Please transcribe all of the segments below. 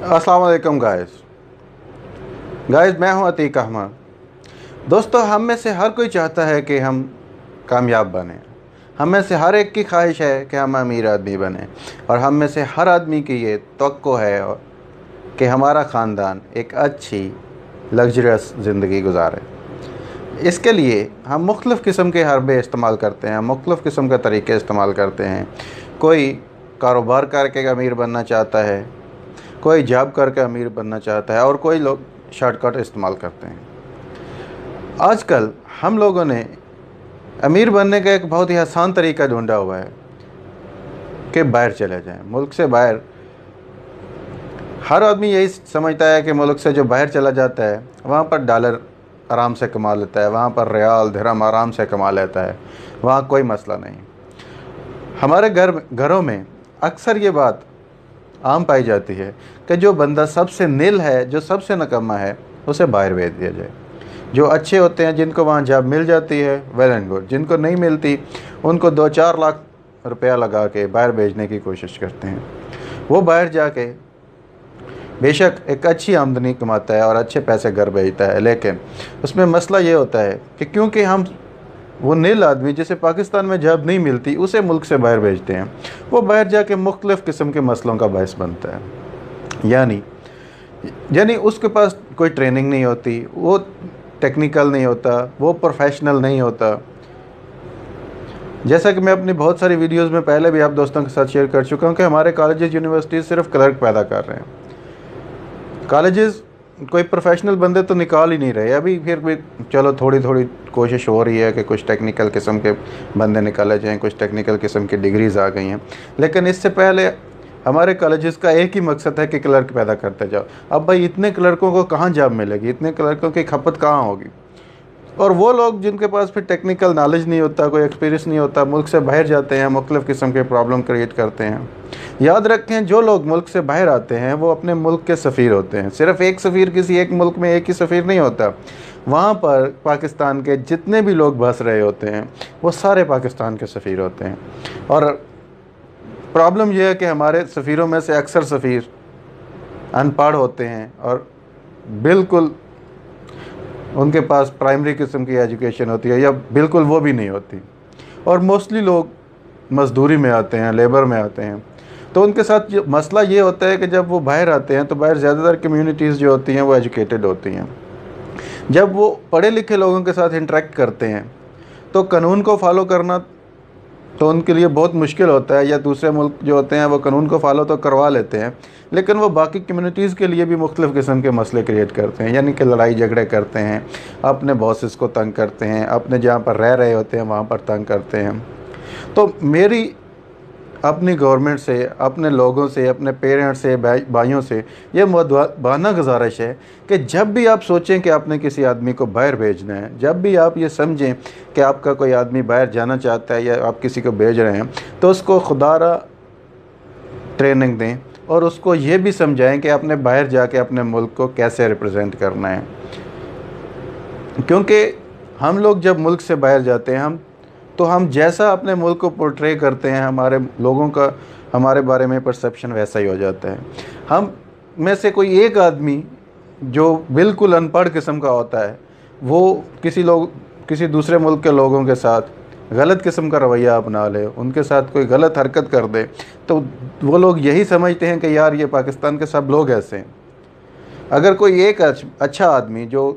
अस्सलाम वालेकुम गाइस। मैं हूं अतीक अहमद। दोस्तों, हम में से हर कोई चाहता है कि हम कामयाब बने। हम में से हर एक की ख्वाहिश है कि हम अमीर आदमी बने, और हम में से हर आदमी की ये तवक्को है कि हमारा ख़ानदान एक अच्छी लग्जरियस ज़िंदगी गुजारे। इसके लिए हम मुख्तलिफ़ किस्म के हरबे इस्तेमाल करते हैं, मुख्तलिफ़ किस्म के तरीके इस्तेमाल करते हैं। कोई कारोबार करके अमीर बनना चाहता है, कोई जॉब करके अमीर बनना चाहता है, और कोई लोग शॉर्टकट इस्तेमाल करते हैं। आजकल हम लोगों ने अमीर बनने का एक बहुत ही आसान तरीका ढूंढा हुआ है कि बाहर चले जाएं, मुल्क से बाहर। हर आदमी यही समझता है कि मुल्क से जो बाहर चला जाता है वहाँ पर डॉलर आराम से कमा लेता है, वहाँ पर रियाल दिरहम आराम से कमा लेता है, वहाँ कोई मसला नहीं। हमारे घरों में अक्सर ये बात आम पाई जाती है कि जो बंदा सबसे नील है, जो सबसे नकम्मा है, उसे बाहर भेज दिया जाए। जो अच्छे होते हैं, जिनको वहाँ जॉब मिल जाती है, वेल एंड गुड। जिनको नहीं मिलती, उनको 2-4 लाख रुपया लगा के बाहर भेजने की कोशिश करते हैं। वो बाहर जाके बेशक एक अच्छी आमदनी कमाता है और अच्छे पैसे घर भेजता है, लेकिन उसमें मसला ये होता है कि क्योंकि हम वो नील आदमी जिसे पाकिस्तान में जॉब नहीं मिलती, उसे मुल्क से बाहर भेजते हैं, वो बाहर जाके मुख्तलिफ़ किस्म के मसलों का बायस बनता है। यानी उसके पास कोई ट्रेनिंग नहीं होती, वो टेक्निकल नहीं होता, वो प्रोफेशनल नहीं होता। जैसा कि मैं अपनी बहुत सारी वीडियोस में पहले भी आप दोस्तों के साथ शेयर कर चुका हूँ कि हमारे कॉलेजेस यूनिवर्सिटीज़ सिर्फ क्लर्क पैदा कर रहे हैं। कॉलेजेस कोई प्रोफेशनल बंदे तो निकाल ही नहीं रहे अभी। फिर भी चलो थोड़ी थोड़ी कोशिश हो रही है कि कुछ टेक्निकल किस्म के बंदे निकाले जाएँ, कुछ टेक्निकल किस्म की डिग्रीज़ आ गई हैं। लेकिन इससे पहले हमारे कॉलेजेस का एक ही मकसद है कि क्लर्क पैदा करते जाओ। अब भाई इतने क्लर्कों को कहाँ जॉब मिलेगी, इतने क्लर्कों की खपत कहाँ होगी? और वो लोग जिनके पास फिर टेक्निकल नॉलेज नहीं होता, कोई एक्सपीरियंस नहीं होता, मुल्क से बाहर जाते हैं, मुख्तलिफ़ किस्म के प्रॉब्लम क्रिएट करते हैं। याद रखें, जो लोग मुल्क से बाहर आते हैं वो अपने मुल्क के सफ़ीर होते हैं। सिर्फ़ एक सफ़ीर किसी एक मुल्क में एक ही सफ़ीर नहीं होता। वहाँ पर पाकिस्तान के जितने भी लोग बस रहे होते हैं वो सारे पाकिस्तान के सफ़ीर होते हैं। और प्रॉब्लम यह है कि हमारे सफ़ीरों में से अक्सर सफ़ीर अनपढ़ होते हैं और बिल्कुल उनके पास प्राइमरी किस्म की एजुकेशन होती है या बिल्कुल वो भी नहीं होती। और मोस्टली लोग मज़दूरी में आते हैं, लेबर में आते हैं। तो उनके साथ मसला ये होता है कि जब वो बाहर आते हैं तो बाहर ज़्यादातर कम्युनिटीज़ जो होती हैं वो एजुकेटेड होती हैं। जब वो पढ़े लिखे लोगों के साथ इंटरेक्ट करते हैं तो कानून को फॉलो करना तो उनके लिए बहुत मुश्किल होता है, या दूसरे मुल्क जो होते हैं वो कानून को फॉलो तो करवा लेते हैं, लेकिन वो बाकी कम्युनिटीज़ के लिए भी मुख्तलिफ़ किस्म के मसले क्रिएट करते हैं। यानी कि लड़ाई झगड़े करते हैं, अपने बॉसेस को तंग करते हैं, अपने जहाँ पर रह रहे होते हैं वहाँ पर तंग करते हैं। तो मेरी अपनी गवर्नमेंट से, अपने लोगों से, अपने पेरेंट्स से, भाइयों से ये मुद्दाबाना गुजारिश है कि जब भी आप सोचें कि आपने किसी आदमी को बाहर भेजना है, जब भी आप ये समझें कि आपका कोई आदमी बाहर जाना चाहता है या आप किसी को भेज रहे हैं, तो उसको खुदारा ट्रेनिंग दें और उसको ये भी समझाएं कि आपने बाहर जाके अपने मुल्क को कैसे रिप्रेजेंट करना है। क्योंकि हम लोग जब मुल्क से बाहर जाते हैं हम जैसा अपने मुल्क को पोर्ट्रे करते हैं, हमारे लोगों का हमारे बारे में परसेप्शन वैसा ही हो जाता है। हम में से कोई एक आदमी जो बिल्कुल अनपढ़ किस्म का होता है, वो किसी दूसरे मुल्क के लोगों के साथ गलत किस्म का रवैया अपना ले, उनके साथ कोई गलत हरकत कर दे, तो वो लोग यही समझते हैं कि यार ये पाकिस्तान के सब लोग ऐसे हैं। अगर कोई एक अच्छा आदमी जो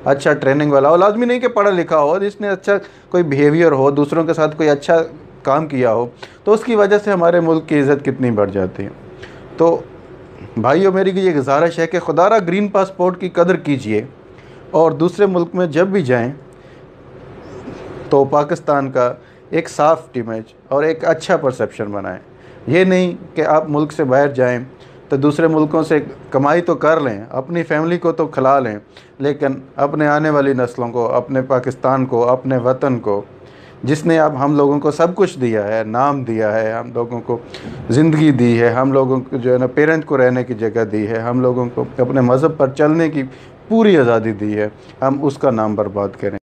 अच्छा ट्रेनिंग वाला हो, लाजमी नहीं कि पढ़ा लिखा हो, जिसने अच्छा कोई बिहेवियर हो, दूसरों के साथ कोई अच्छा काम किया हो, तो उसकी वजह से हमारे मुल्क की इज़्ज़त कितनी बढ़ जाती है। तो भाइयों, मेरी ये गुजारिश है कि खुदारा ग्रीन पासपोर्ट की कदर कीजिए और दूसरे मुल्क में जब भी जाएं तो पाकिस्तान का एक साफ़ इमेज और एक अच्छा परसेप्शन बनाएं। ये नहीं कि आप मुल्क से बाहर जाएं तो दूसरे मुल्कों से कमाई तो कर लें, अपनी फैमिली को तो खिला लें, लेकिन अपने आने वाली नस्लों को, अपने पाकिस्तान को, अपने वतन को, जिसने अब हम लोगों को सब कुछ दिया है, नाम दिया है, हम लोगों को ज़िंदगी दी है, हम लोगों को जो है ना पेरेंट को रहने की जगह दी है, हम लोगों को अपने मज़हब पर चलने की पूरी आज़ादी दी है, हम उसका नाम बर्बाद करें।